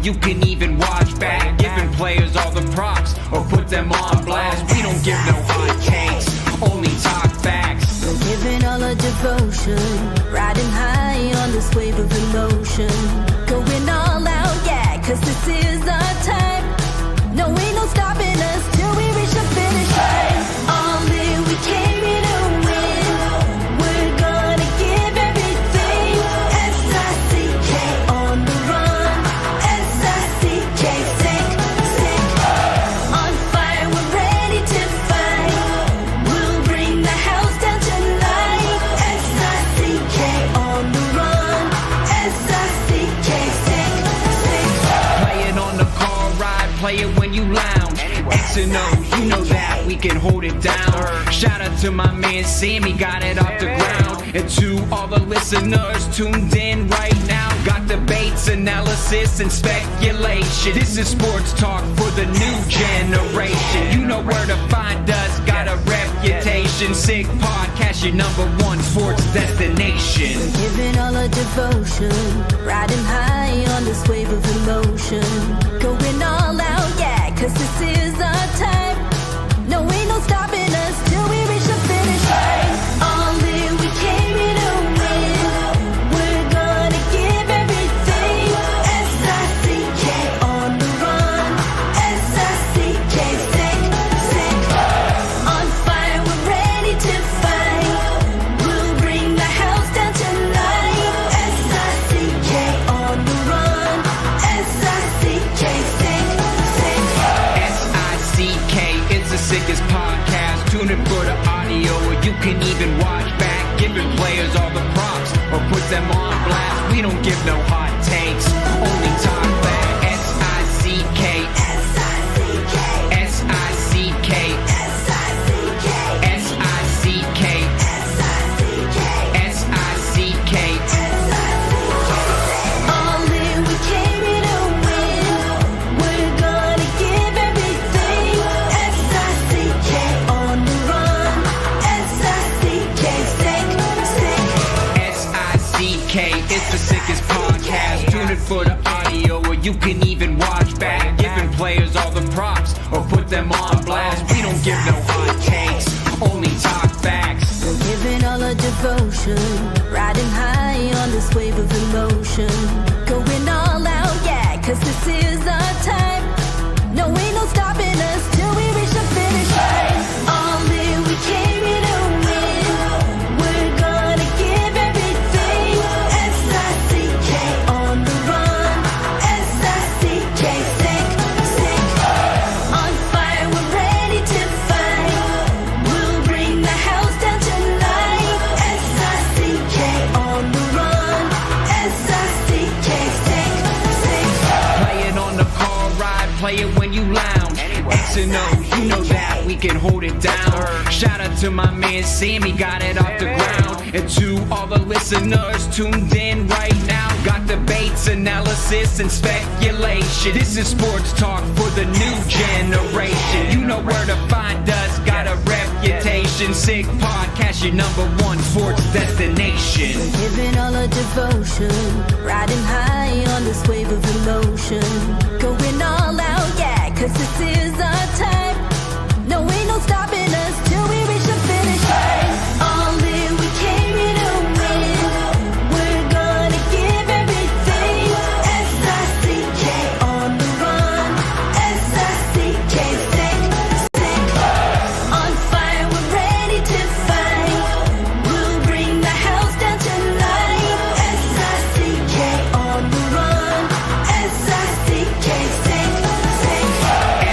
you can even watch back. Giving players all the props or put them on blast. We don't give no hot takes, only talk facts. We're giving all our devotion, riding high on this wave of emotion. Going all out, yeah, cause this is our time. No, ain't no stopping us till we reach the finish line. All in, we came here to win. We're gonna give everything. S-I-C-K on the run. S-I-C-K, sick, sick. On fire, we're ready to fight. We'll bring the house down tonight. S-I-C-K on the run. S-I-C-K, sick, sick. Playing on the car ride, play it when you lounge. X and O, you know that we can hold it down. Shout out to my man Sammy, got it off the ground. And to all the listeners tuned in right now, got debates, analysis, and speculation. This is sports talk for the new generation. You know where to find us, got a reputation. Sick Podcast, your #1 sports destination. Giving all our devotion, riding high on this wave of emotion. Going all out, yeah, cause this is our time. No, ain't no stopping us till we reach the finish line. All in, we came here to win. We're gonna give everything. S-I-C-K on the run. S-I-C-K, sick, sick. On fire, we're ready to fight. We'll bring the house down tonight. S-I-C-K on the run. S-I-C-K, sick, sick. S-I-C-K, it's the sickest podcast. Tune in for the audio, or you can even watch back. Giving players all the props or put them on blast. We don't give no hot takes, only talk back. S-I-C-K, S-I-C-K, S-I-C-K, S-I-C-K, S-I-C-K, S-I-C-K, S-I-C-K. All in, we came here to win. We're gonna give everything. S-I-C-K on the run. S-I-C-K, sick, sick. S-I-C-K, it's the sickest podcast. Tune in for the audio, or you can even watch back. Giving players all the props or put them on blast. We don't give no hot takes, only talk facts. We're giving all our devotion, riding high on this wave of emotion. Going all out, yeah, cause this is our time. No, ain't no stopping us till we reach the finish line. All in, we came here to win. We're gonna give everything. S-I-C-K on the run. S-I-C-K, sick, sick. On fire, we're ready to fight. We'll bring the house down tonight. S-I-C-K on the run. S-I-C-K, sick, sick. Playing on the car ride, play it when you lounge. X and O, you know that we can hold it down. Shout out to my man Sammy, got it off the ground. And to all the listeners tuned in right now, got debates, analysis, and speculation. This is sports talk for the new generation. You know where to find us, got a reputation. Sick Podcast, your #1 sports destination. Giving all our devotion, riding high on this wave of emotion. Going all out, yeah, cause this is our time. No, ain't no stopping us till we reach the finish line. All in, we came here to win. We're gonna give everything. S-I-C-K on the run. S-I-C-K, sick, sick. On fire, we're ready to fight. We'll bring the house down tonight. S-I-C-K on the run. S-I-C-K, sick, sick.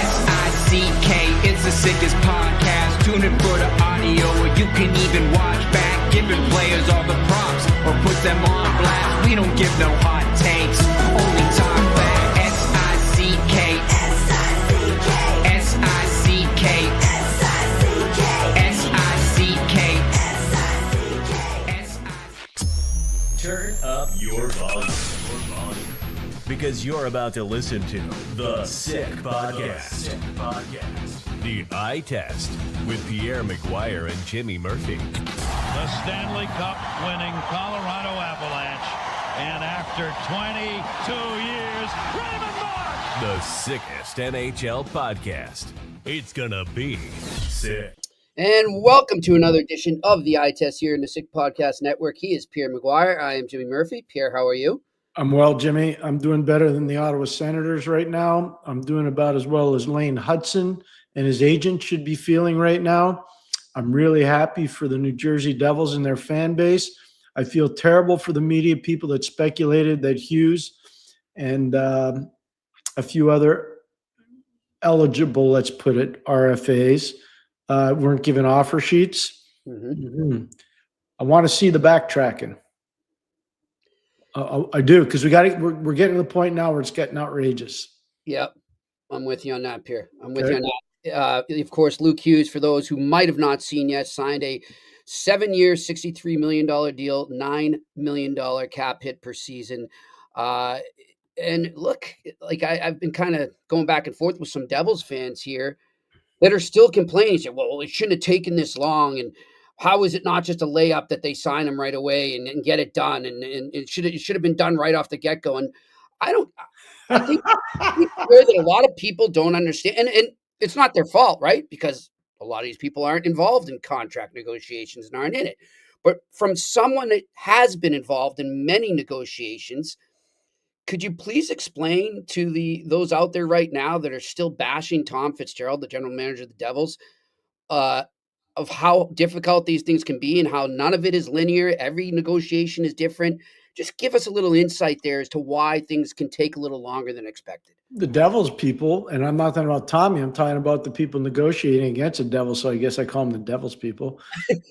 S-I-C-K, it's the sickest podcast. Tune in for the audio, or you can even watch back. Giving players all the props or put them on blast. We don't give no hot takes, only talk back. S-I-C-K, S-I-C-K, S-I-C-K, S-I-C-K, S-I-C-K, S-I-C-K. Turn up your volume. Because you're about to listen to The Sick Podcast. The Eye Test with Pierre, McGuire, and Jimmy Murphy. The Stanley Cup winning Colorado Avalanche And after 22 years, Raymond Mark! The sickest NHL podcast. It's gonna be sick. And welcome to another edition of the Eye Test here in the Sick Podcast Network. He is Pierre McGuire. I am Jimmy Murphy. Pierre, how are you? I'm well, Jimmy. I'm doing better than the Ottawa Senators right now. I'm doing about as well as Lane Hudson and his agent should be feeling right now. I'm really happy for the New Jersey Devils and their fan base. I feel terrible for the media people that speculated that Hughes and a few other eligible, let's put it, RFAs weren't given offer sheets. I want to see the backtracking. I do, because we're getting to the point now where it's getting outrageous. Yep, I'm with you on that, Pierre. I'm with you on that. Of course, Luke Hughes, for those who might have not seen yet, signed a 7-year, $63 million deal, $9 million cap hit per season. And look, like I've been kind of going back and forth with some Devils fans here that are still complaining. Say, well, it shouldn't have taken this long. And how is it not just a layup that they sign him right away and get it done? And it should have been done right off the get-go. And I think that a lot of people don't understand. And it's not their fault, right? Because a lot of these people aren't involved in contract negotiations and aren't in it. But from someone that has been involved in many negotiations, could you please explain to those out there right now that are still bashing Tom Fitzgerald, the general manager of the Devils, of how difficult these things can be and how none of it is linear? Every negotiation is different. Just give us a little insight there as to why things can take a little longer than expected. The Devils people, and I'm not talking about Tommy, I'm talking about the people negotiating against the Devils, so I guess I call them the Devils people.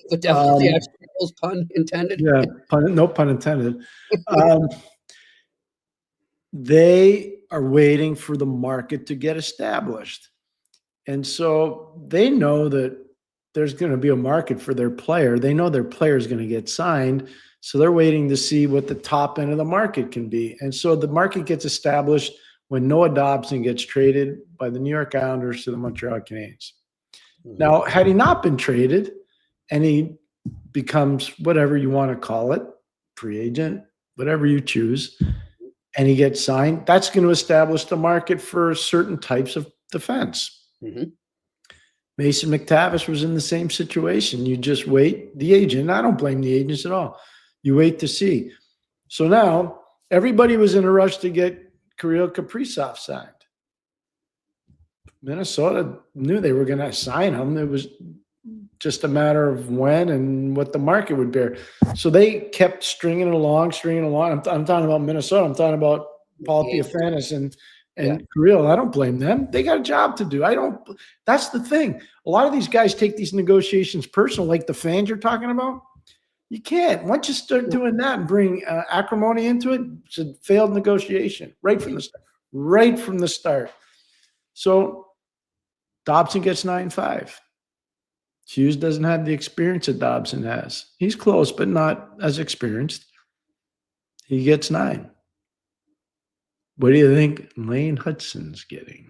The Devils, the actual Devils, pun intended. Yeah, no pun intended. They are waiting for the market to get established. And so they know that there's going to be a market for their player. They know their player is going to get signed. So they're waiting to see what the top end of the market can be. And so the market gets established when Noah Dobson gets traded by the New York Islanders to the Montreal Canadiens. Now, had he not been traded and he becomes whatever you want to call it, free agent, whatever you choose, and he gets signed, that's going to establish the market for certain types of defense. Mason McTavish was in the same situation. You just wait. The agent, I don't blame the agents at all. You wait to see. So now everybody was in a rush to get Kirill Kaprizov signed. Minnesota knew they were going to sign him. It was just a matter of when and what the market would bear. So they kept stringing it along. I'm talking about Minnesota. I'm talking about Paul Theofanis and Kirill. I don't blame them. They got a job to do. That's the thing. A lot of these guys take these negotiations personal, like the fans you're talking about. You can't. Once you start doing that and bring acrimony into it, it's a failed negotiation right from the start. So Dobson gets 9.5. Hughes doesn't have the experience that Dobson has. He's close, but not as experienced. He gets 9. What do you think Lane Hudson's getting?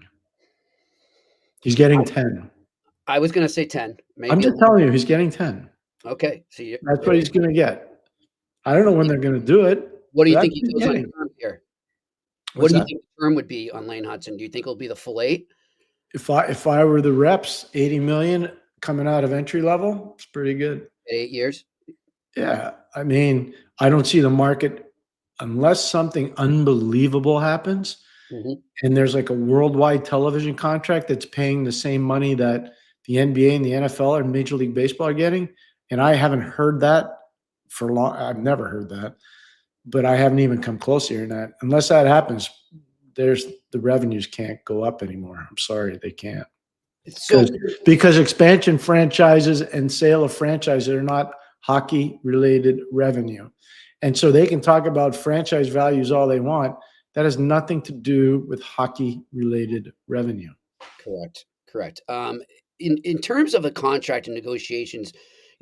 He's getting 10. I was going to say 10. Maybe. I'm just telling you, he's getting 10. Okay. So that's what he's going to get. I don't know when they're going to do it. What do you think he goes on term here? What do you think the term would be on Lane Hudson? Do you think it'll be the full 8? If I were the reps, $80 million coming out of entry level, it's pretty good. 8 years? Yeah. I mean, I don't see the market unless something unbelievable happens and there's like a worldwide television contract that's paying the same money that the NBA and the NFL or Major League Baseball are getting. And I haven't heard that for long. I've never heard that, but I haven't even come close to hearing that. Unless that happens, the revenues can't go up anymore. I'm sorry, they can't. Because expansion franchises and sale of franchises are not hockey-related revenue. And so they can talk about franchise values all they want. That has nothing to do with hockey-related revenue. Correct. In terms of a contract and negotiations,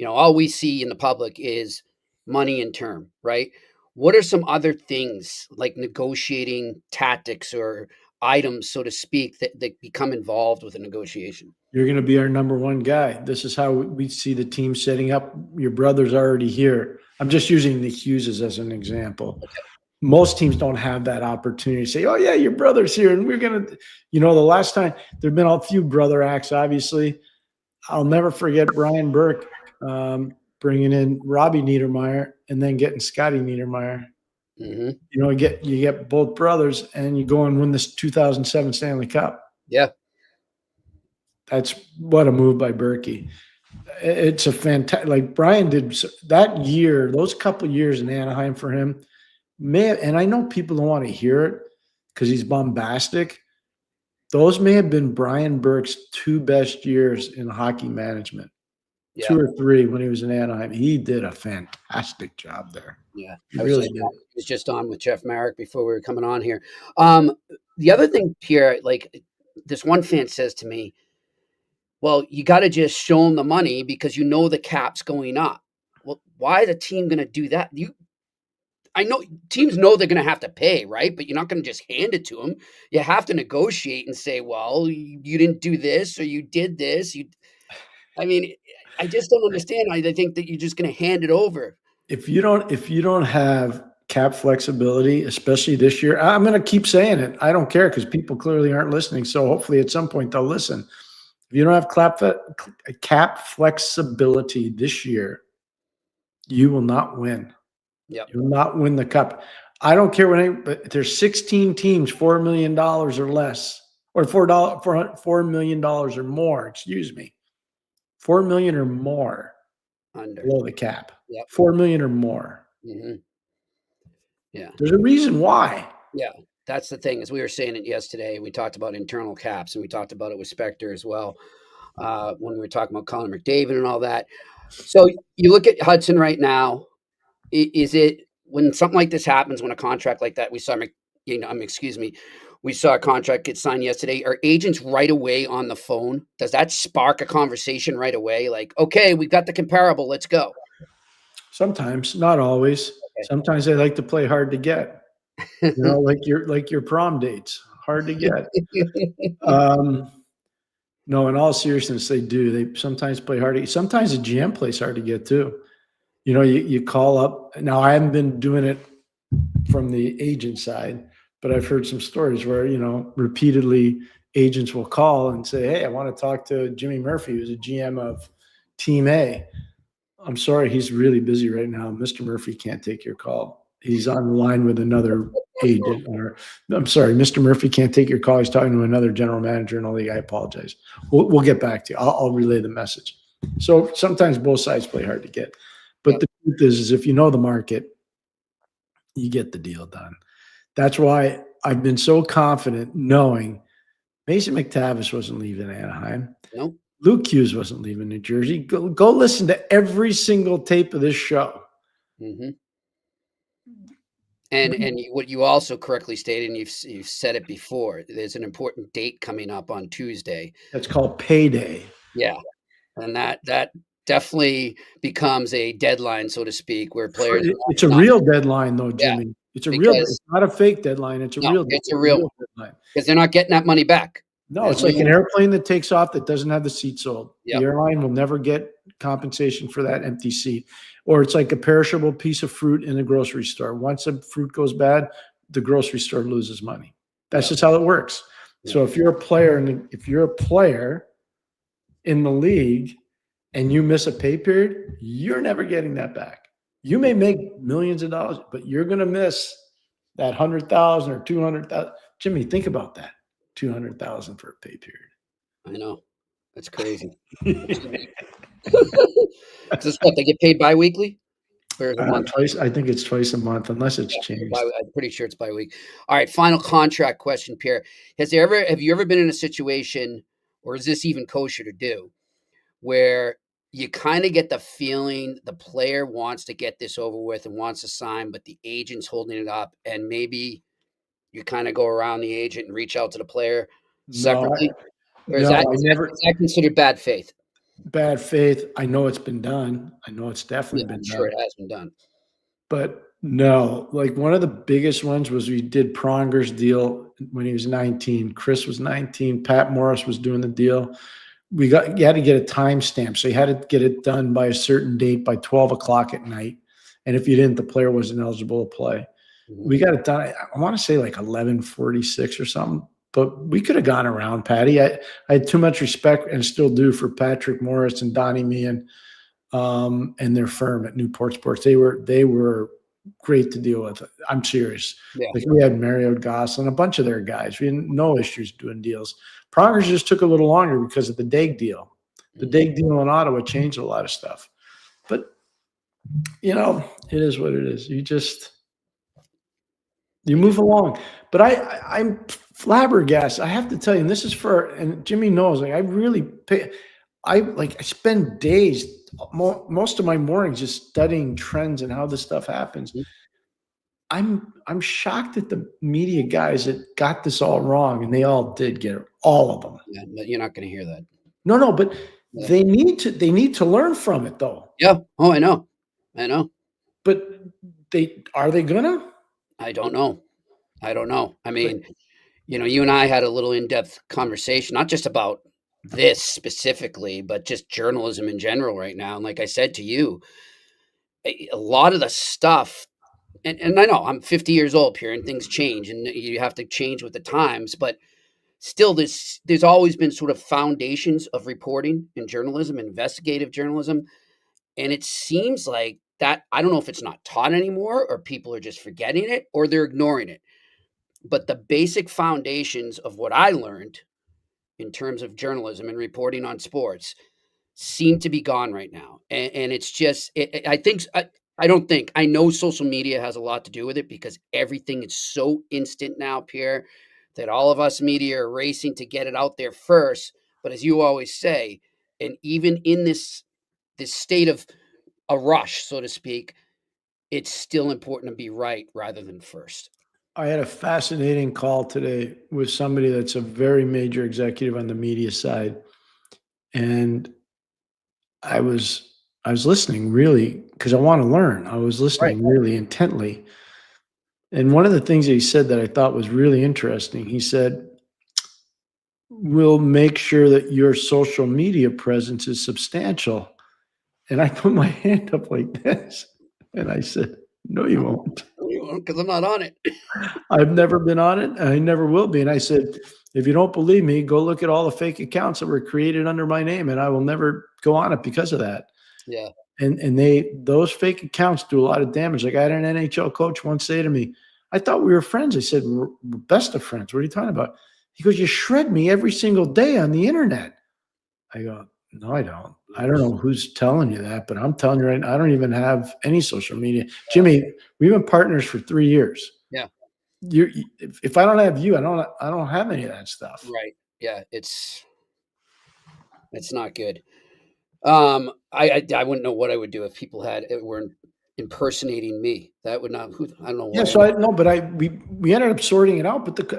all we see in the public is money and term, right? What are some other things like negotiating tactics or items, so to speak, that become involved with a negotiation? You're going to be our number one guy. This is how we see the team setting up. Your brother's already here. I'm just using the Hugheses as an example. Most teams don't have that opportunity to say, oh, yeah, your brother's here. And we're going to, the last time there have been a few brother acts, obviously. I'll never forget Brian Burke bringing in Robbie Niedermeyer and then getting Scotty Niedermeyer. Mm-hmm. You get both brothers and you go and win this 2007 Stanley Cup. Yeah. That's what a move by Berkey. It's a fantastic, like Brian did that year, those couple of years in Anaheim for him. And I know people don't want to hear it because he's bombastic. Those may have been Brian Burke's 2 best years in hockey management. Yeah. 2 or 3 when he was in Anaheim. He did a fantastic job there. Yeah. He really did. I was just on with Jeff Marek before we were coming on here. The other thing, Pierre, like this one fan says to me, well, you got to just show them the money because the cap's going up. Well, why is a team going to do that? I know teams know they're going to have to pay, right? But you're not going to just hand it to them. You have to negotiate and say, well, you didn't do this or you did this. I just don't understand. I think that you're just going to hand it over. If you don't have cap flexibility, especially this year, I'm going to keep saying it. I don't care because people clearly aren't listening. So hopefully at some point they'll listen. If you don't have cap flexibility this year, you will not win. Yep. You will not win the cup. I don't care but there's 16 teams, $4 million or less, or $4 million or more. Excuse me, $4 million or more under below the cap. Yep. $4 million or more. Mm-hmm. Yeah, there's a reason why. Yeah, that's the thing. As we were saying it yesterday, we talked about internal caps, and we talked about it with Spectre as well when we were talking about Connor McDavid and all that. So you look at Hudson right now. Is it when something like this happens, when a contract like that, we saw a contract get signed yesterday, are agents right away on the phone? Does that spark a conversation right away? Like, okay, we got the comparable, let's go. Sometimes, not always. Okay. Sometimes they like to play hard to get, like your prom dates, hard to get. No, in all seriousness, they do. They sometimes play hard to get. Sometimes the GM plays hard to get too. You call up. Now, I haven't been doing it from the agent side, but I've heard some stories where, repeatedly agents will call and say, hey, I want to talk to Jimmy Murphy, who's a GM of Team A. I'm sorry, he's really busy right now. Mr. Murphy can't take your call. He's on the line with another agent. Or I'm sorry, Mr. Murphy can't take your call. He's talking to another general manager in the league. I apologize. We'll get back to you. I'll relay the message. So sometimes both sides play hard to get. But the truth is if you know the market, you get the deal done. That's why I've been so confident knowing Mason McTavish wasn't leaving Anaheim. Nope. Luke Hughes wasn't leaving New Jersey. Go listen to every single tape of this show. Mm-hmm. And what you also correctly stated, and you've said it before, there's an important date coming up on Tuesday. That's called payday. Yeah. And that definitely becomes a deadline, so to speak, where players. It's a real deadline, though, Jimmy. Yeah, it's real. It's not a fake deadline. It's a real deadline because they're not getting that money back. No, it's like an airplane that takes off that doesn't have the seat sold. Yep. The airline will never get compensation for that empty seat. Or it's like a perishable piece of fruit in a grocery store. Once a fruit goes bad, the grocery store loses money. That's just how it works. Yeah. So if you're a player in the league and you miss a pay period, you're never getting that back. You may make millions of dollars, but you're going to miss that $100,000 or $200,000. Jimmy, think about that. $200,000 for a pay period. I know. That's crazy. Is this what they get paid bi-weekly? Or is it twice? I think it's twice a month, unless it's changed. I'm pretty sure it's bi-week. All right, final contract question, Pierre. Have you ever been in a situation, or is this even kosher to do, where you kind of get the feeling the player wants to get this over with and wants to sign, but the agent's holding it up, and maybe you kind of go around the agent and reach out to the player separately? Is that considered bad faith? Bad faith. I know it's been done. I know it's definitely been done. Sure, it has been done. But no, like one of the biggest ones was we did Pronger's deal when he was 19. Chris was 19. Pat Morris was doing the deal. You had to get a timestamp. So you had to get it done by a certain date by 12 o'clock at night. And if you didn't, the player wasn't eligible to play. We got it done. I want to say like 11:46 or something, but we could have gone around, Patty. I had too much respect and still do for Patrick Morris and Donnie Meehan and their firm at Newport Sports. They were great to deal with. I'm serious. Yeah. Like we had Mario Gosselin, a bunch of their guys. We had no issues doing deals. Prongers just took a little longer because of the Daig deal. The Daig deal in Ottawa changed a lot of stuff. But, it is what it is. You move along. But I'm flabbergasted. I have to tell you, and this is and Jimmy knows, like I really I spend days, most of my mornings just studying trends and how this stuff happens. I'm shocked at the media guys that got this all wrong, and they all did get it, all of them. Yeah, but you're not going to hear that. No, but they need to learn from it, though. Yeah. Oh, I know. But are they gonna? I don't know. I mean, you and I had a little in-depth conversation, not just about this specifically, but just journalism in general right now. And like I said to you, a lot of the stuff, and I know I'm 50 years old, Pierre, and things change and you have to change with the times, but still there's always been sort of foundations of reporting in journalism, investigative journalism. And it seems like that, I don't know if it's not taught anymore or people are just forgetting it or they're ignoring it. But the basic foundations of what I learned in terms of journalism and reporting on sports seem to be gone right now. And it's just, I know social media has a lot to do with it because everything is so instant now, Pierre, that all of us media are racing to get it out there first. But as you always say, and even in this state of a rush, so to speak, it's still important to be right rather than first. I had a fascinating call today with somebody that's a very major executive on the media side. And I was listening really because I want to learn. I was listening really intently. And one of the things that he said that I thought was really interesting, he said, we'll make sure that your social media presence is substantial. And I put my hand up like this. And I said, no, you won't. Because I'm not on it. I've never been on it. And I never will be. And I said, if you don't believe me, go look at all the fake accounts that were created under my name, and I will never go on it because of that. Yeah. And those fake accounts do a lot of damage. Like I had an NHL coach once say to me, I thought we were friends. I said, we're best of friends. What are you talking about? He goes, you shred me every single day on the internet. I go, no, I don't. I don't know who's telling you that, but I'm telling you right now, I don't even have any social media. Jimmy, we've been partners for 3 years. Yeah. If I don't have you, I don't have any of that stuff. Right. Yeah. It's not good. I wouldn't know what I would do if people were impersonating me. That would not. I don't know. Yeah. So we ended up sorting it out. But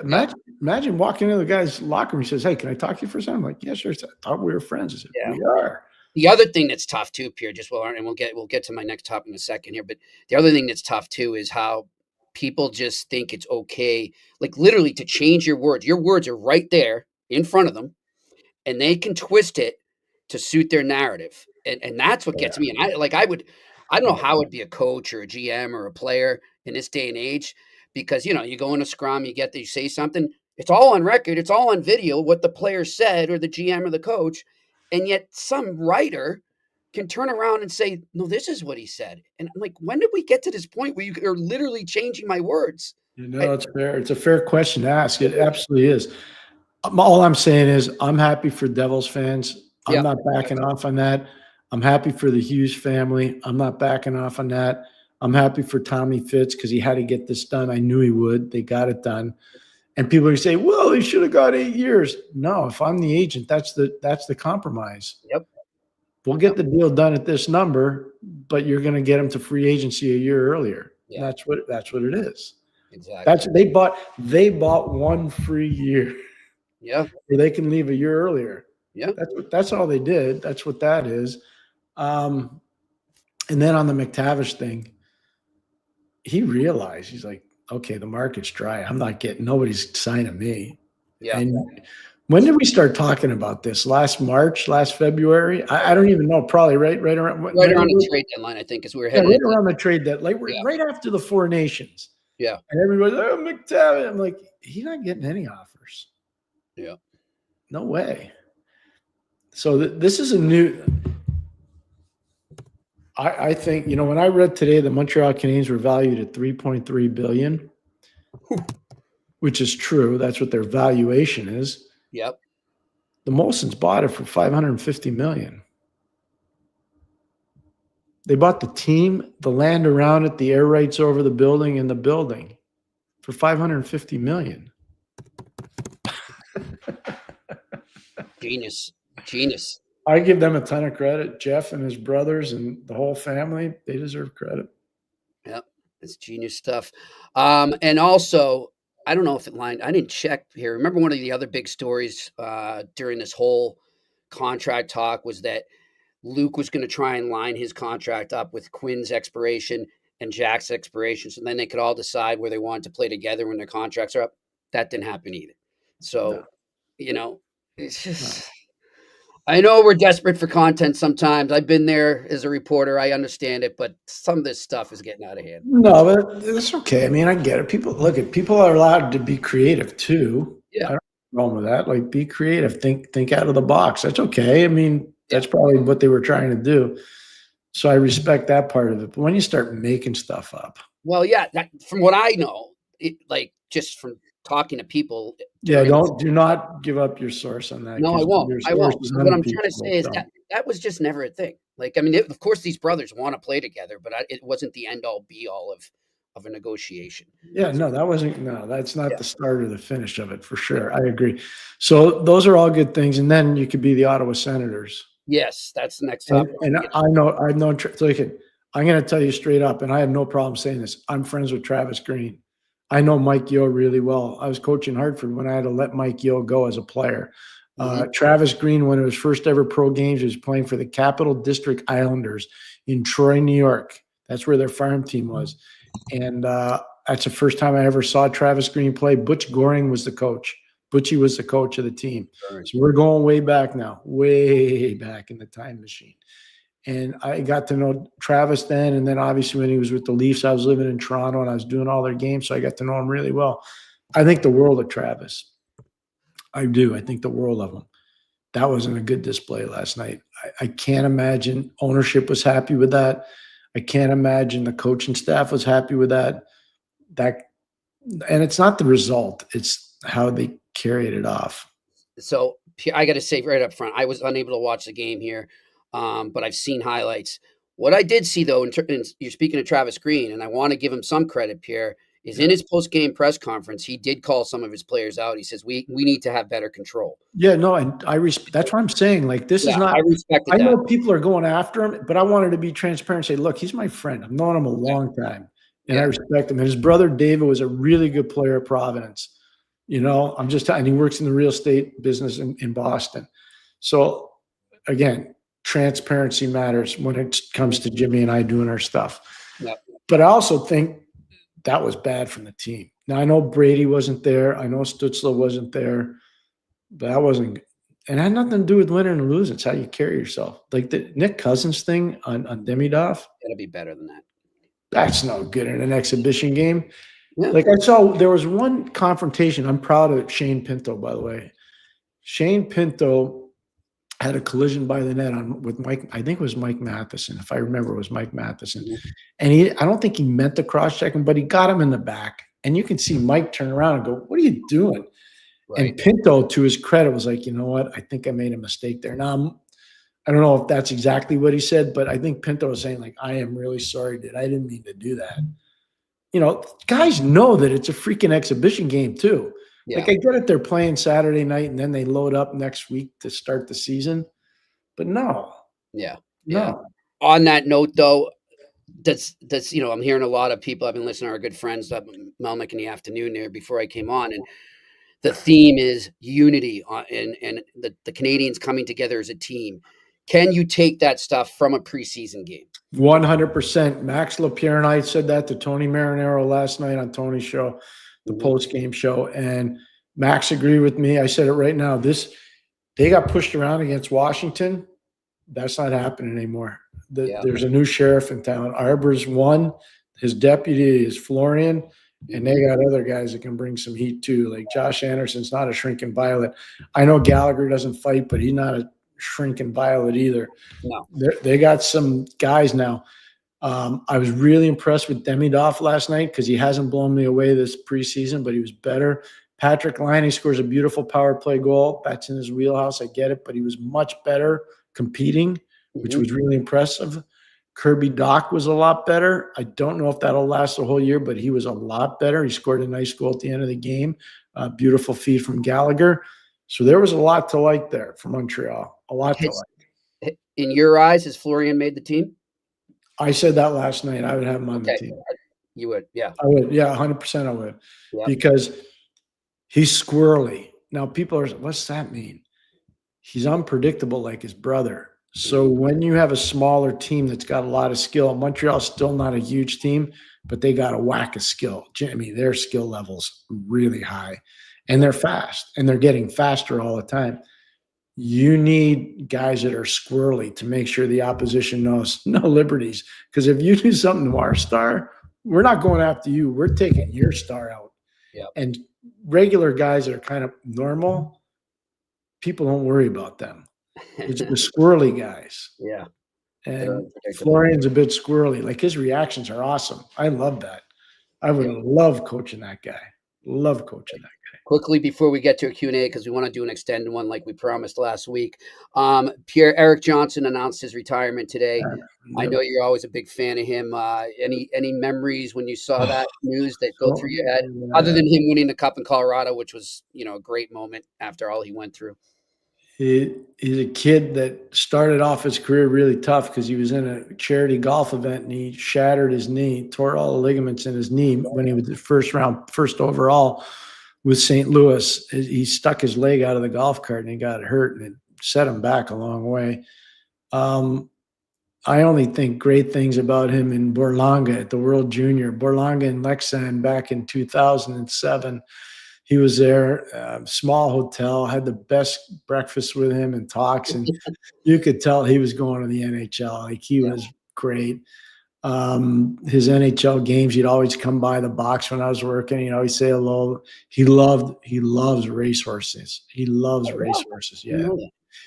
imagine walking into the guy's locker room. He says, "Hey, can I talk to you for a second?" I'm like, "Yeah, sure." I thought we were friends. I said, yeah. We are. The other thing that's tough too, Pierre, and we'll get to my next topic in a second here. But the other thing that's tough too is how people just think it's okay, like literally to change your words. Your words are right there in front of them, and they can twist it to suit their narrative. And that's what gets me. And I don't know how it'd be a coach or a GM or a player in this day and age, because, you go in a scrum, you say something, it's all on record. It's all on video, what the player said or the GM or the coach. And yet some writer can turn around and say, no, this is what he said. And I'm like, when did we get to this point where you are literally changing my words? It's fair. It's a fair question to ask. It absolutely is. All I'm saying is I'm happy for Devils fans. I'm not backing off on that. I'm happy for the Hughes family. I'm not backing off on that. I'm happy for Tommy Fitz because he had to get this done. I knew he would. They got it done. And people are say, well, he should have got 8 years. No, if I'm the agent, that's the compromise. Yep. We'll get the deal done at this number, but you're going to get him to free agency a year earlier. Yeah. That's what it is. Exactly. They bought 1 free year. Yeah. Where they can leave a year earlier. Yeah. That's all they did. That's what that is. And then on the McTavish thing, he realized, he's like, okay, the market's dry. Nobody's signing me. Yeah. And when did we start talking about this? Last February? I don't even know. Probably right around the trade deadline, I think, is where we're heading. Right around the trade deadline. Right after the Four Nations. Yeah. And everybody's like, oh, McTavish. I'm like, he's not getting any offers. Yeah. No way. So this is a new – I think, when I read today the Montreal Canadiens were valued at $3.3 billion, which is true. That's what their valuation is. Yep. The Molsons bought it for $550 million. They bought the team, the land around it, the air rights over the building, and the building for $550 million. Genius. I give them a ton of credit. Jeff and his brothers and the whole family, they deserve credit. Yep. It's genius stuff. And also, I don't know if it lined. I didn't check here. Remember one of the other big stories during this whole contract talk was that Luke was going to try and line his contract up with Quinn's expiration and Jack's expiration, so then they could all decide where they wanted to play together when their contracts are up. That didn't happen either. So, it's just. I know we're desperate for content sometimes. I've been there as a reporter. I understand it, but some of this stuff is getting out of hand. No, but it's okay. I mean, I get it. People are allowed to be creative too. Yeah. I don't have a problem with that. Like, be creative. Think out of the box. That's okay. I mean, that's probably what they were trying to do. So I respect that part of it. But when you start making stuff up. Well, yeah, from what I know, just from talking to people. Yeah, do not give up your source on that. No, I won't. What I'm trying to say is that was just never a thing. Like, I mean, of course, these brothers want to play together, but it wasn't the end all be all of a negotiation. Yeah, no, that's not the start or the finish of it for sure. I agree. So those are all good things. And then you could be the Ottawa Senators. Yes, that's the next topic. And I know, I'm going to tell you straight up, and I have no problem saying this. I'm friends with Travis Green. I know Mike Yeo really well. I was coaching Hartford when I had to let Mike Yeo go as a player. Travis Green, one of his first ever pro games, was playing for the Capital District Islanders in Troy, New York. That's where their farm team was. And that's the first time I ever saw Travis Green play. Butch Goring was the coach. Butchie was the coach of the team. So we're going way back now, way back in the time machine. And I got to know Travis then. And then obviously when he was with the Leafs, I was living in Toronto and I was doing all their games. So I got to know him really well. I think the world of Travis. I do. I think the world of him. That wasn't a good display last night. I can't imagine ownership was happy with that. I can't imagine the coaching staff was happy with that. And it's not the result. It's how they carried it off. So I got to say right up front, I was unable to watch the game here. But I've seen highlights. What I did see, though, and you're speaking of Travis Green, and I want to give him some credit, Pierre, is in his post-game press conference, he did call some of his players out. He says, we need to have better control. Yeah, no, and that's what I'm saying. Like, this is not – I know people are going after him, but I wanted to be transparent and say, look, he's my friend. I've known him a long time, and I respect him. And his brother David was a really good player at Providence. And he works in the real estate business in Boston. So, again – transparency matters when it comes to Jimmy and I doing our stuff. Yep. But I also think that was bad from the team. Now, I know Brady wasn't there. I know Stützle wasn't there. But that wasn't – and it had nothing to do with winning and losing. It's how you carry yourself. Like the Nick Cousins thing on Demidov. Got to be better than that. That's no good in an exhibition game. Yeah. Like I saw – there was one confrontation. I'm proud of Shane Pinto, by the way. Shane Pinto – had a collision by the net with Mike. I think it was Mike Matheson. If I remember, it was Mike Matheson. Mm-hmm. And I don't think he meant to cross-check him, but he got him in the back. And you can see Mike turn around and go, what are you doing? Right. And Pinto, to his credit, was like, you know what? I think I made a mistake there. Now, I don't know if that's exactly what he said, but I think Pinto was saying, like, I am really sorry, dude. I didn't mean to do that. Guys know that it's a freaking exhibition game, too. Yeah. Like, I get it, they're playing Saturday night and then they load up next week to start the season. But no. Yeah. No. Yeah. On that note, though, that's I'm hearing a lot of people. I've been listening to our good friends up in Melnick in the afternoon there before I came on. And the theme is unity and the Canadiens coming together as a team. Can you take that stuff from a preseason game? 100%. Max Lapierre and I said that to Tony Marinaro last night on Tony's show. The post-game show, and Max agreed with me. I said it right now. They got pushed around against Washington. That's not happening anymore. There's a new sheriff in town. Arbor's won. His deputy is Florian, And they got other guys that can bring some heat too. Like Josh Anderson's not a shrinking violet. I know Gallagher doesn't fight, but he's not a shrinking violet either. No. They got some guys now. I was really impressed with Demidov last night because he hasn't blown me away this preseason, but he was better. Patrick Laine scores a beautiful power play goal. That's in his wheelhouse. I get it, but he was much better competing, which was really impressive. Kirby Doc was a lot better. I don't know if that'll last the whole year, but he was a lot better. He scored a nice goal at the end of the game. Beautiful feed from Gallagher. So there was a lot to like there for Montreal. A lot to like. In your eyes, has Florian made the team? I said that last night. I would have him on the team. You would, yeah. I would, yeah, 100% I would. Yep. Because he's squirrely. Now people are, what's that mean? He's unpredictable like his brother. So when you have a smaller team that's got a lot of skill, Montreal's still not a huge team, but they got a whack of skill. I mean, their skill level's really high, and they're fast, and they're getting faster all the time. You need guys that are squirrely to make sure the opposition knows no liberties. Because if you do something to our star, we're not going after you. We're taking your star out. Yep. And regular guys that are kind of normal, people don't worry about them. It's the squirrely guys. Yeah. And Florian's a bit squirrely. Like his reactions are awesome. I love that. I would love coaching that guy. Love coaching that guy. Quickly before we get to a Q&A, because we want to do an extended one like we promised last week. Pierre, Eric Johnson announced his retirement today. I know you're always a big fan of him. Any memories when you saw that news that go through your head, other than him winning the Cup in Colorado, which was, a great moment after all he went through? He's a kid that started off his career really tough because he was in a charity golf event and he shattered his knee, tore all the ligaments in his knee when he was the first overall with St. Louis. He stuck his leg out of the golf cart and he got hurt, and it set him back a long way. I only think great things about him in Borlänge at the World Junior. Borlänge in Leksand back in 2007. He was there, small hotel, had the best breakfast with him and talks. And you could tell he was going to the NHL. Like he was great. His NHL games, he'd always come by the box when I was working. He'd say hello. He loves racehorses. He loves racehorses. Yeah.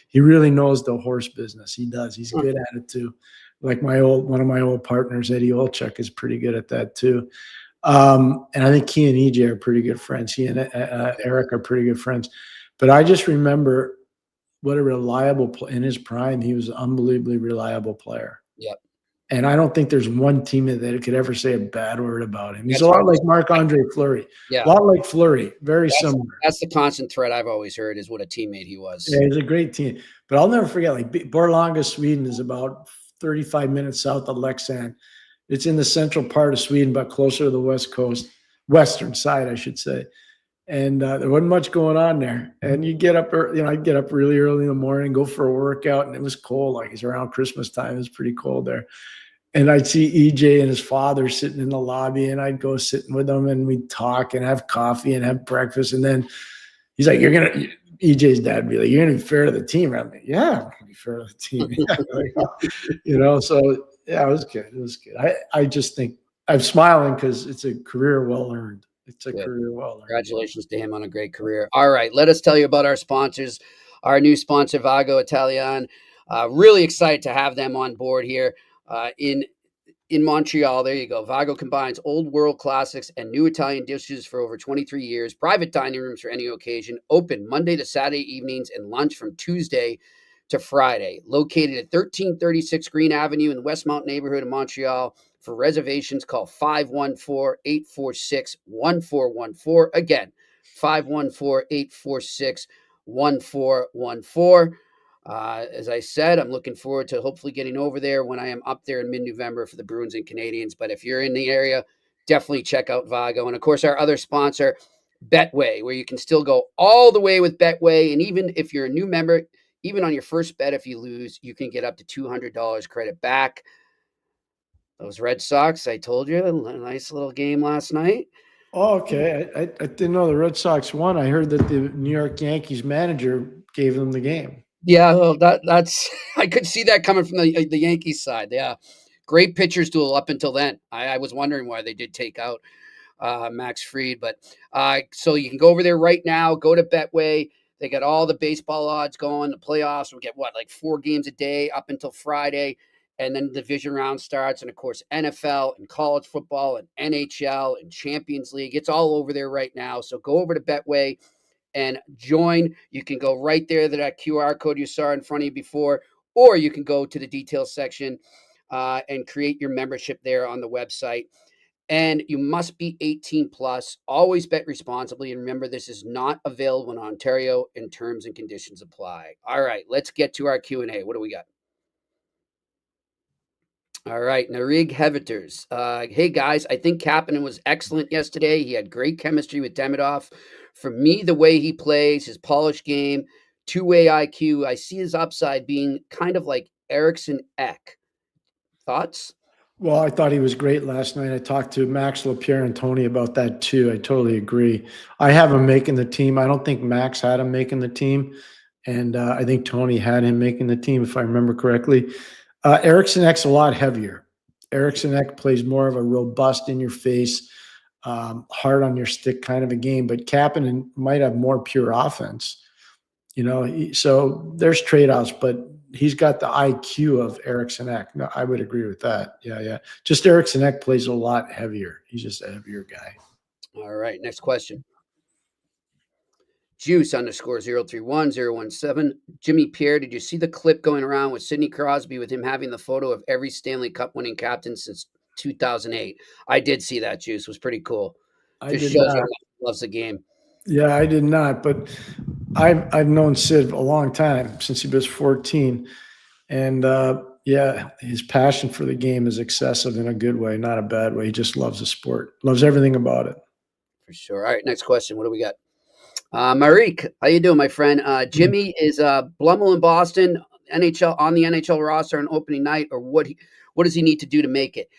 He really knows the horse business. He does. He's good at it too. Like one of my old partners, Eddie Olchuk, is pretty good at that too. And I think he and EJ are pretty good friends. He and Eric are pretty good friends. But I just remember what a reliable in his prime. He was an unbelievably reliable player. Yep. And I don't think there's one teammate that could ever say a bad word about him. He's a lot like Marc-Andre Fleury. Yeah. A lot like Fleury. Very similar. That's the constant thread I've always heard, is what a teammate he was. Yeah, he's a great team. But I'll never forget, like Borlänge, Sweden is about 35 minutes south of Leksand. It's in the central part of Sweden, but closer to the west coast, western side, I should say. And there wasn't much going on there. And you get up, I'd get up really early in the morning, go for a workout, and it was cold. Like it's around Christmas time. It was pretty cold there. And I'd see EJ and his father sitting in the lobby, and I'd go sitting with them, and we'd talk and have coffee and have breakfast. And then he's like, EJ's dad would be like, you're going to be fair to the team. I'm like, yeah, I'm going to be fair to the team. So yeah, it was good. It was good. I just think I'm smiling because it's a career well earned. It's a career well earned. Congratulations to him on a great career. All right, let us tell you about our sponsors. Our new sponsor, Vago Italian. Really excited to have them on board here in Montreal. There you go. Vago combines old world classics and new Italian dishes for over 23 years. Private dining rooms for any occasion. Open Monday to Saturday evenings and lunch from Tuesday to Friday. Located at 1336 Green Avenue in the Westmount neighborhood of Montreal. For reservations, call 514-846-1414. Again, 514-846-1414. As I said, I'm looking forward to hopefully getting over there when I am up there in mid-November for the Bruins and Canadiens. But if you're in the area, definitely check out Vago. And, of course, our other sponsor, Betway, where you can still go all the way with Betway. And even if you're a new member, even on your first bet, if you lose, you can get up to $200 credit back. Those Red Sox, I told you, a nice little game last night. Oh, okay. I didn't know the Red Sox won. I heard that the New York Yankees manager gave them the game. Yeah, well, that's I could see that coming from the Yankees side. Yeah, great pitchers duel up until then. I was wondering why they did take out Max Fried. But so you can go over there right now. Go to Betway. They got all the baseball odds going. The playoffs will get like 4 games a day up until Friday. And then the division round starts. And of course, NFL and college football and NHL and Champions League. It's all over there right now. So go over to Betway and join. You can go right there to that QR code you saw in front of you before, or you can go to the details section and create your membership there on the website. And you must be 18 plus. Always bet responsibly. And remember, this is not available in Ontario, and terms and conditions apply. All right, let's get to our Q&A. What do we got? All right, Narig Heviters. Hey, guys, I think Kapanen was excellent yesterday. He had great chemistry with Demidov. For me, the way he plays, his polished game, two-way IQ, I see his upside being kind of like Eriksson Ek. Thoughts? Well, I thought he was great last night. I talked to Max Lapierre and Tony about that too. I totally agree. I have him making the team. I don't think Max had him making the team. And I think Tony had him making the team, if I remember correctly. Eriksson Ek's a lot heavier. Eriksson Ek plays more of a robust, in-your-face, hard on your stick kind of a game, but Kapanen might have more pure offense. So there's trade-offs, but he's got the IQ of Eriksson Ek. No, I would agree with that. Yeah. Just Eriksson Ek plays a lot heavier. He's just a heavier guy. All right, next question. Juice _031017. Jimmy Pierre, did you see the clip going around with Sidney Crosby with him having the photo of every Stanley Cup winning captain since 2008? I did see that, Juice. It was pretty cool. Just shows how much he loves the game. Yeah, I did not, but I've known Sid a long time, since he was 14. And his passion for the game is excessive in a good way, not a bad way. He just loves the sport, loves everything about it. For sure. All right, next question. What do we got? Marik, how you doing, my friend? Jimmy, is Blumel in Boston NHL on the NHL roster on opening night, or what does he need to do to make it?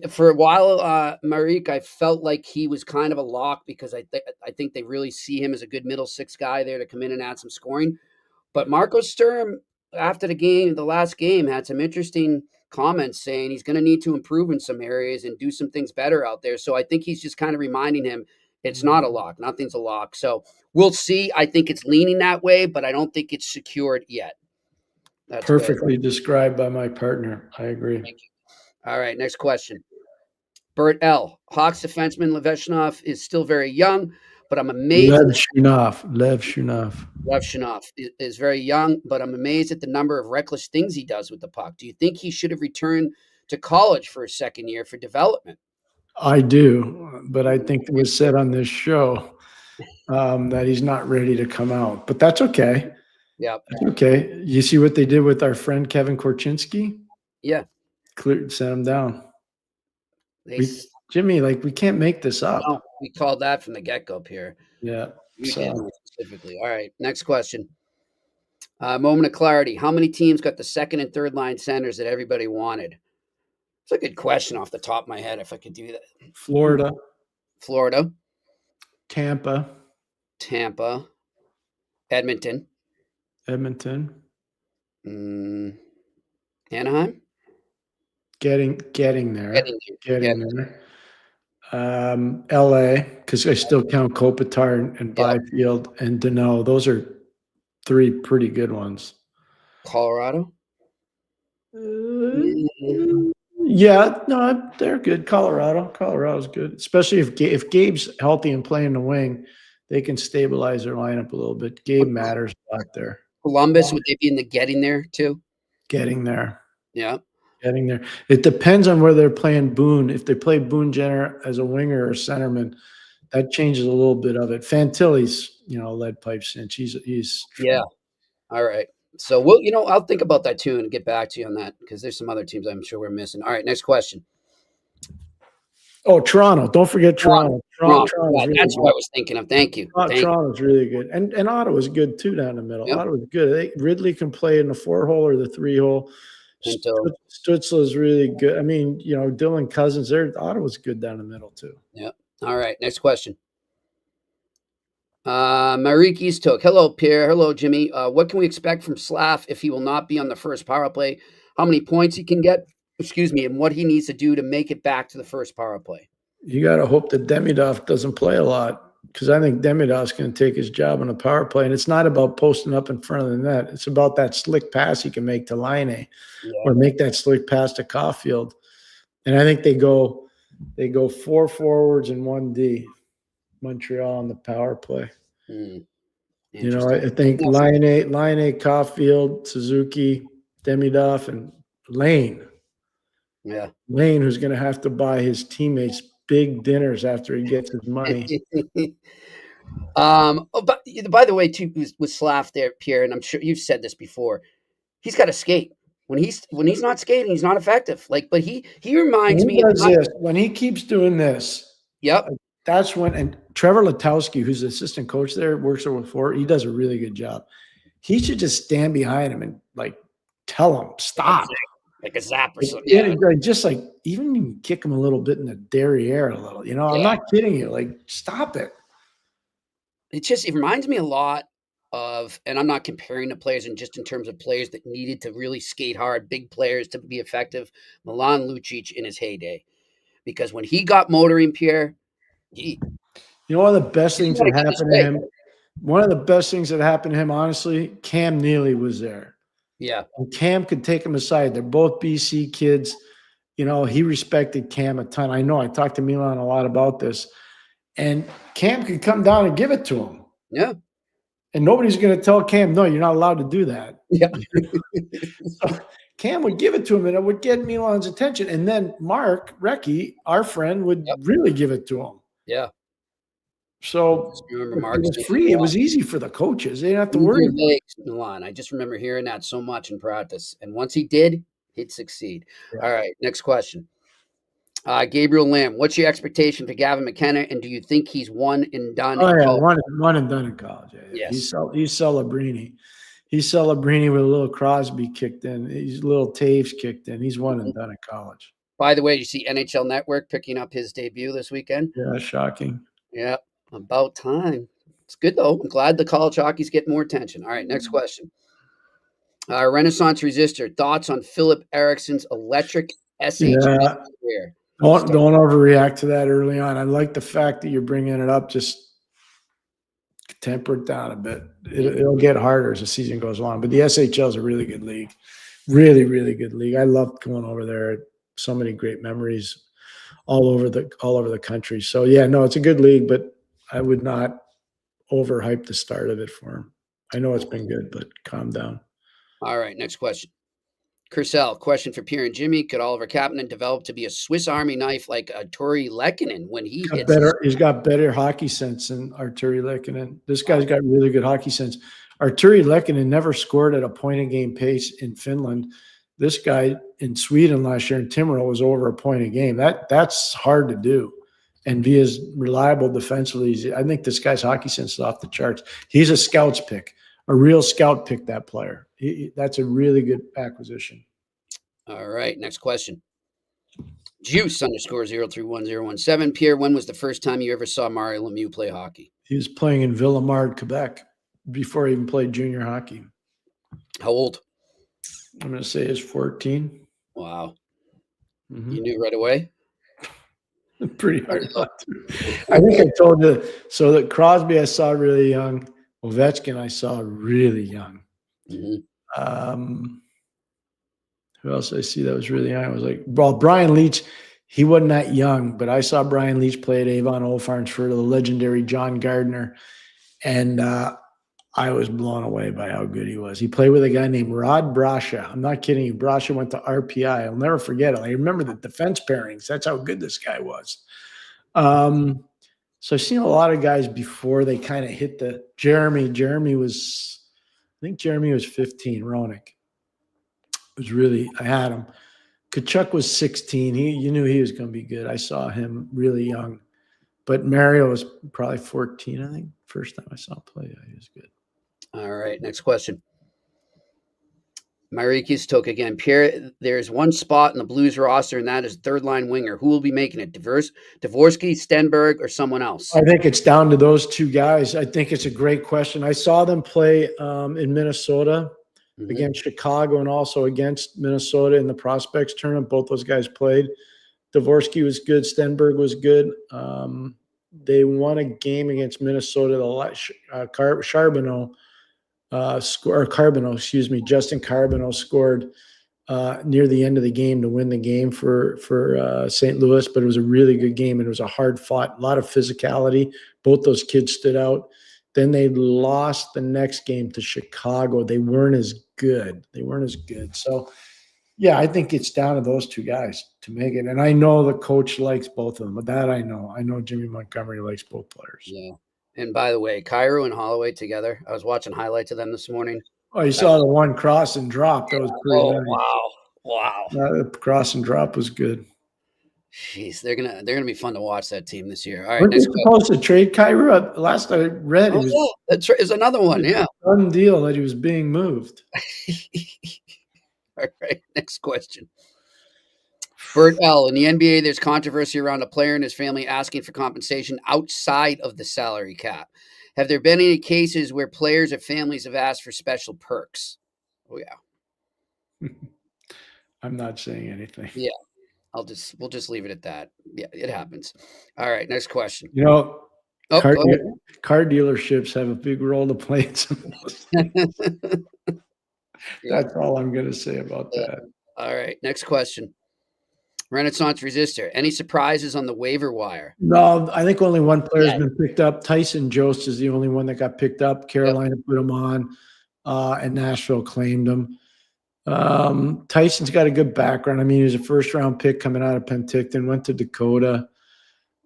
For a while, Marik, I felt like he was kind of a lock because I think they really see him as a good middle six guy there to come in and add some scoring. But Marco Sturm, after the last game, had some interesting comments saying he's going to need to improve in some areas and do some things better out there. So I think he's just kind of reminding him it's not a lock. Nothing's a lock. So we'll see. I think it's leaning that way, but I don't think it's secured yet. That's perfectly described by my partner. I agree. Thank you. All right, next question. Bert L. Hawks defenseman Leveshunov is still very young, but I'm amazed. Lev Shunov is very young, but I'm amazed at the number of reckless things he does with the puck. Do you think he should have returned to college for a second year for development? I do, but I think it was said on this show that he's not ready to come out. But that's okay. Yeah. Okay. You see what they did with our friend Kevin Korchinski? Yeah. Sent him down. Jimmy, we can't make this up. No, we called that from the get-go, Pierre. Yeah. You did specifically. All right, next question. Moment of clarity. How many teams got the second and third line centers that everybody wanted? It's a good question off the top of my head, if I could do that. Florida. Tampa. Edmonton. Anaheim. Getting there. LA, because I still count Kopitar and Byfield and Deneau. Those are 3 pretty good ones. Colorado. Yeah, no, they're good. Colorado's good, especially if Gabe's healthy and playing the wing, they can stabilize their lineup a little bit. Gabe matters a lot there. Columbus, would they be in the getting there too? Getting there. Yeah. Getting there. It depends on where they're playing Boone. If they play Boone Jenner as a winger or centerman, that changes a little bit of it. Fantilli's, lead pipe cinch. He's yeah. All right. So we'll, I'll think about that too and get back to you on that because there's some other teams I'm sure we're missing. All right, next question. Oh, Toronto. Don't forget Toronto. Toronto. Yeah, that's what I was thinking of. Thank you. Toronto's really good. And Ottawa's good too down the middle. Yep. Ottawa's good. Ridley can play in the 4-hole or the 3-hole. Stützle is really good. I mean, Dylan Cousins, Ottawa's good down the middle too. Yeah. All right. Next question. Marik Eastok. Hello, Pierre. Hello, Jimmy. What can we expect from Slav if he will not be on the first power play? How many points he can get? And what he needs to do to make it back to the first power play? You got to hope that Demidov doesn't play a lot, because I think Demidov's going to take his job on the power play. And it's not about posting up in front of the net. It's about that slick pass he can make to Laine or make that slick pass to Caulfield. And I think they go 4 forwards and 1 D, Montreal on the power play. You know, I think Laine, Caulfield, Suzuki, Demidov, and Lane. Yeah. Lane, who's going to have to buy his teammates big dinners after he gets his money. But by the way, too, with Slav there, Pierre, and I'm sure you've said this before, he's got to skate. When he's not skating, he's not effective. But he reminds me of this. When he keeps doing this. Yep. That's when, and Trevor Letowski, who's the assistant coach there, works over before. He does a really good job. He should just stand behind him and tell him stop, like a zap or something. Yeah, just even kick him a little bit in the derriere a little. You know, I'm not kidding you. Stop it. It reminds me a lot of, and I'm not comparing the players in terms of players that needed to really skate hard, big players to be effective. Milan Lucic in his heyday, because when he got motoring, Pierre. You know, one of the best things that happened to him. One of the best things that happened to him, honestly, Cam Neely was there. Yeah, and Cam could take him aside. They're both BC kids. You know, he respected Cam a ton. I know. I talked to Milan a lot about this, and Cam could come down and give it to him. Yeah, and nobody's going to tell Cam, no, you're not allowed to do that. Yeah. So Cam would give it to him, and it would get Milan's attention. And then Mark Recchi, our friend, would really give it to him. Yeah. So remember Mark, it was free. It was easy for the coaches. They didn't have to worry. Milan. I just remember hearing that so much in practice. And once he did, he'd succeed. Yeah. All right, next question. Gabriel Lamb, what's your expectation for Gavin McKenna, and do you think he's one and done? Oh, yeah, one and done in college. Yeah. Yes. He's Celebrini. He's Celebrini with a little Crosby kicked in. He's a little Taves kicked in. He's one and done in college. By the way, you see NHL Network picking up his debut this weekend? Yeah, shocking. Yeah, about time. It's good, though. I'm glad the college hockey's getting more attention. All right, next question. Renaissance Resistor, thoughts on Philip Eriksson's electric SHL career? Don't overreact to that early on. I like the fact that you're bringing it up. Just temper it down a bit. It'll get harder as the season goes on. But the SHL is a really good league. Really, really good league. I loved going over there. So many great memories all over the country. So, yeah, no, it's a good league, but I would not overhype the start of it for him. I know it's been good, but calm down. All right, next question. Kersell, question for Pierre and Jimmy. Could Oliver Kapanen develop to be a Swiss Army knife like Arturi Lehkonen when he hits? He's got better hockey sense than Arturi Lehkonen. This guy's got really good hockey sense. Arturi Lehkonen never scored at a point-a-game pace in Finland. This guy in Sweden last year in Timrå was over a point a game. That's hard to do. And be as reliable defensively. I think this guy's hockey sense is off the charts. He's a scout's pick. A real scout picked that player. That's a really good acquisition. All right, next question. Juice _03117. Pierre, when was the first time you ever saw Mario Lemieux play hockey? He was playing in Villemard, Quebec, before he even played junior hockey. How old? I'm going to say he's 14. Wow. Mm-hmm. You knew right away? Pretty hard not to. I think I told you. So that Crosby I saw really young. Ovechkin I saw really young. Mm-hmm. Who else did I see that was really young? I was like, well, Brian Leetch, he wasn't that young, but I saw Brian Leetch play at Avon Old Farms for the legendary John Gardner. And I was blown away by how good he was. He played with a guy named Rod Brasha. I'm not kidding you. Brasha went to RPI. I'll never forget it. I remember the defense pairings. That's how good this guy was. So I've seen a lot of guys before they kind of hit the Jeremy. I think Jeremy was 15. Roenick was really, I had him. Kachuk was 16. You knew he was going to be good. I saw him really young. But Mario was probably 14, I think. First time I saw him play, he was good. All right, next question. Marikis took again. Pierre, there's one spot in the Blues roster, and that is third line winger. Who will be making it? Dvorsky, Stenberg, or someone else? I think it's down to those two guys. I think it's a great question. I saw them play in Minnesota against Chicago and also against Minnesota in the prospects tournament. Both those guys played. Dvorsky was good. Stenberg was good. They won a game against Minnesota. Charbonneau excuse me. Justin Charbonneau scored near the end of the game to win the game for St. Louis, but it was a really good game, and it was a hard fought, a lot of physicality. Both those kids stood out. Then they lost the next game to Chicago. They weren't as good. So, yeah, I think it's down to those two guys to make it. And I know the coach likes both of them, but that I know. I know Jimmy Montgomery likes both players. Yeah. And by the way, Cairo and Holloway together, I was watching highlights of them this morning. Oh, you saw the one cross and drop. That was pretty nice. Wow. The cross and drop was good. Jeez, they're gonna be fun to watch, that team this year. All right, Weren't they supposed to trade Cairo? Last I read, it was that's right. There's another one. Yeah, done deal that he was being moved. All right, next question. Bert L. In the NBA, there's controversy around a player and his family asking for compensation outside of the salary cap. Have there been any cases where players or families have asked for special perks? Oh yeah. I'm not saying anything. Yeah. We'll just leave it at that. Yeah, it happens. All right, next question. You know, car dealerships have a big role to play in some of those things. That's all I'm going to say about that. All right, next question. Renaissance Resistor. Any surprises on the waiver wire? No, I think only one player has been picked up. Tyson Jost is the only one that got picked up. Carolina put him on, and Nashville claimed him. Tyson's got a good background. I mean, he was a first-round pick coming out of Penticton, went to Dakota.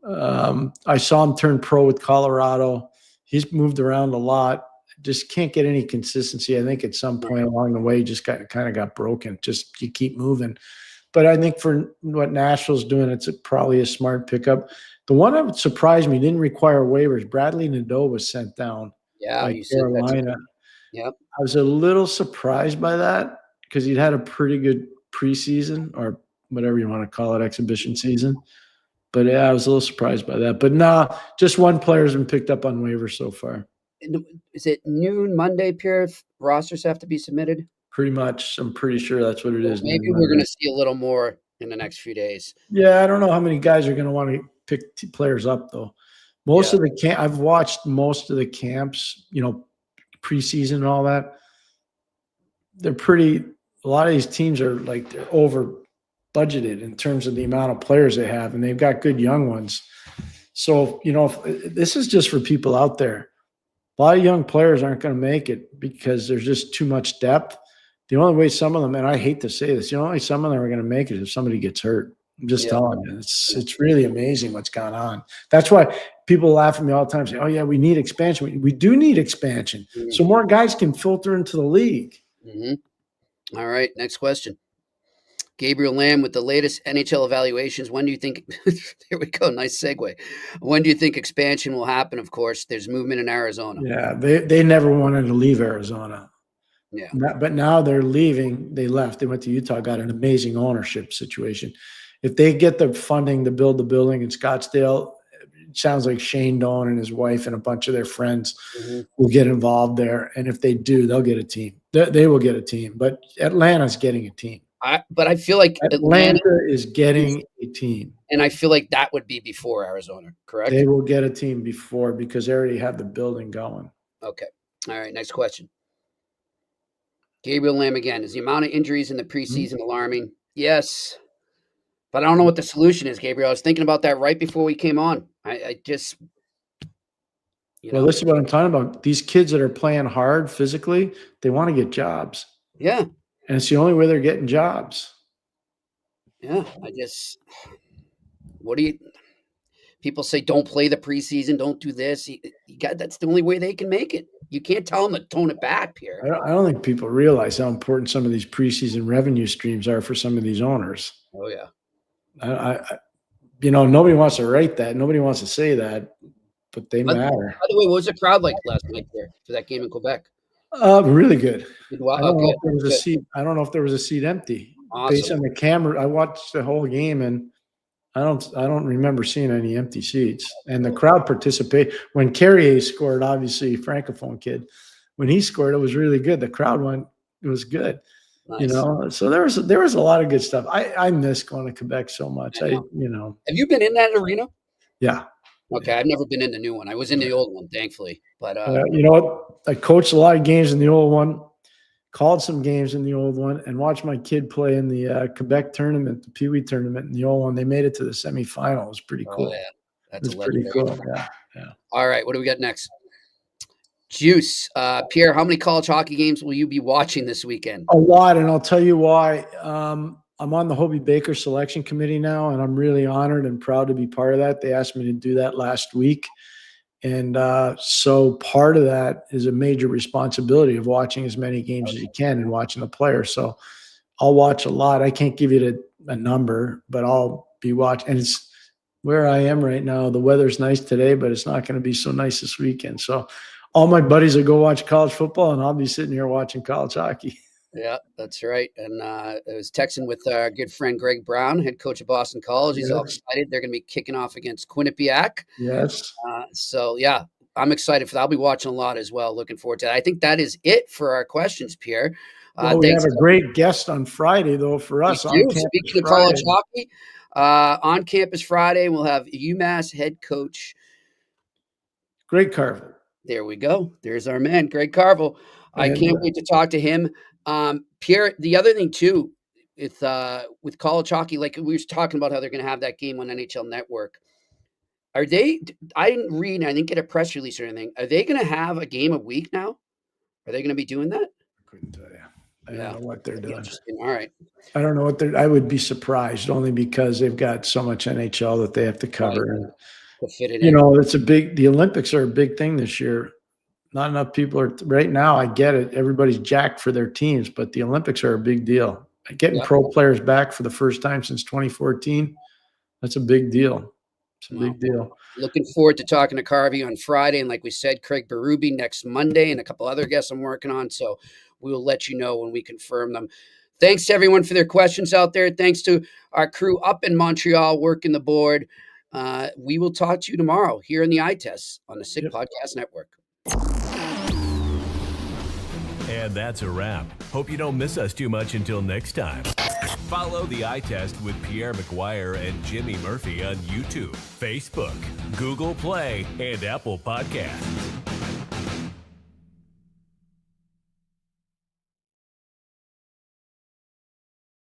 I saw him turn pro with Colorado. He's moved around a lot. Just can't get any consistency. I think at some point along the way, just kind of got broken. Just you keep moving. But I think for what Nashville's doing, it's probably a smart pickup. The one that surprised me, didn't require waivers. Bradley Nadeau was sent down by Carolina. Yep. I was a little surprised by that because he'd had a pretty good preseason or whatever you want to call it, exhibition season. But yeah, I was a little surprised by that. But no, just one player's been picked up on waivers so far. Is it noon Monday, Pierre? Rosters have to be submitted? Pretty much. I'm pretty sure that's what it is. Maybe we're going to see a little more in the next few days. Yeah, I don't know how many guys are going to want to pick players up, though. Most of the I've watched most of the camps, preseason and all that. They're a lot of these teams are they're over budgeted in terms of the amount of players they have, and they've got good young ones. So, this is just for people out there. A lot of young players aren't going to make it because there's just too much depth. The only way some of them, and I hate to say this, the only way some of them are going to make it is if somebody gets hurt. I'm just telling you, it's really amazing what's gone on. That's why people laugh at me all the time, say, "Oh yeah, we need expansion." We do need expansion, so more guys can filter into the league. Mm-hmm. All right, next question. Gabriel Lamb with the latest NHL evaluations. When do you think? There we go. Nice segue. When do you think expansion will happen? Of course, there's movement in Arizona. Yeah, they never wanted to leave Arizona. Yeah, but now they're leaving. They left. They went to Utah. Got an amazing ownership situation. If they get the funding to build the building in Scottsdale, it sounds like Shane Doan and his wife and a bunch of their friends will get involved there. And if they do, they'll get a team. They will get a team. But Atlanta's getting a team. But I feel like Atlanta is getting a team. And I feel like that would be before Arizona, correct? They will get a team before because they already have the building going. Okay. All right, next question. Gabriel Lamb again. Is the amount of injuries in the preseason alarming? Yes. But I don't know what the solution is, Gabriel. I was thinking about that right before we came on. I just Well, this is what I'm talking about. These kids that are playing hard physically, they want to get jobs. Yeah. And it's the only way they're getting jobs. Yeah. People say don't play the preseason, don't do this. That's the only way they can make it. You can't tell them to tone it back, Pierre. I don't think people realize how important some of these preseason revenue streams are for some of these owners. Oh, yeah. Nobody wants to write that. Nobody wants to say that, but they matter. By the way, what was the crowd like last night there for that game in Quebec? Really good. Wow. I don't know if there was a seat. I don't know if there was a seat empty. Awesome. Based on the camera, I watched the whole game and I don't remember seeing any empty seats. And the crowd participated. When Carrier scored, obviously Francophone kid, when he scored, it was really good. The crowd it was good. You know, so there was a lot of good stuff. I miss going to Quebec so much. Have you been in that arena? Yeah. Okay, I've never been in the new one. I was in the old one, thankfully. But you know what? I coached a lot of games in the old one, called some games in the old one, and watched my kid play in the Quebec tournament, the Pee Wee tournament in the old one. They made it to the semifinal. It was pretty cool. Oh, yeah. That's pretty cool. Yeah. All right, what do we got next? Juice. Pierre, how many college hockey games will you be watching this weekend? A lot, and I'll tell you why. I'm on the Hobie Baker selection committee now, and I'm really honored and proud to be part of that. They asked me to do that last week. And so part of that is a major responsibility of watching as many games as you can and watching the players. So I'll watch a lot. I can't give you a number, but I'll be watching. And it's where I am right now. The weather's nice today, but it's not going to be so nice this weekend. So all my buddies will go watch college football, and I'll be sitting here watching college hockey. Yeah, that's right. And I was texting with our good friend Greg Brown, head coach of Boston College. He's all excited. They're going to be kicking off against Quinnipiac. Yes. So, yeah, I'm excited for that. I'll be watching a lot as well. Looking forward to that. I think that is it for our questions, Pierre. We have a great guest on Friday, though, for us. Speaking of college hockey, on campus Friday, we'll have UMass head coach Greg Carvel. There we go. There's our man, Greg Carvel. I can't wait to talk to him. Pierre, the other thing too, with college hockey, like we were talking about how they're going to have that game on NHL Network. I didn't read, I didn't get a press release or anything. Are they going to have a game a week now? Are they going to be doing that? I couldn't tell you. I don't know what they're doing. All right. I don't know what I would be surprised only because they've got so much NHL that they have to cover. Right. And, to fit it in. the Olympics are a big thing this year. Not enough people are right now. I get it. Everybody's jacked for their teams, but the Olympics are a big deal. Getting pro players back for the first time since 2014, that's a big deal. It's a big deal. Looking forward to talking to Carvey on Friday. And like we said, Craig Berube next Monday and a couple other guests I'm working on. So we will let you know when we confirm them. Thanks to everyone for their questions out there. Thanks to our crew up in Montreal working the board. We will talk to you tomorrow here in the Eye Test on the Sick Podcast Network. And that's a wrap. Hope you don't miss us too much until next time. Follow the Eye Test with Pierre McGuire and Jimmy Murphy on YouTube, Facebook, Google Play, and Apple Podcasts.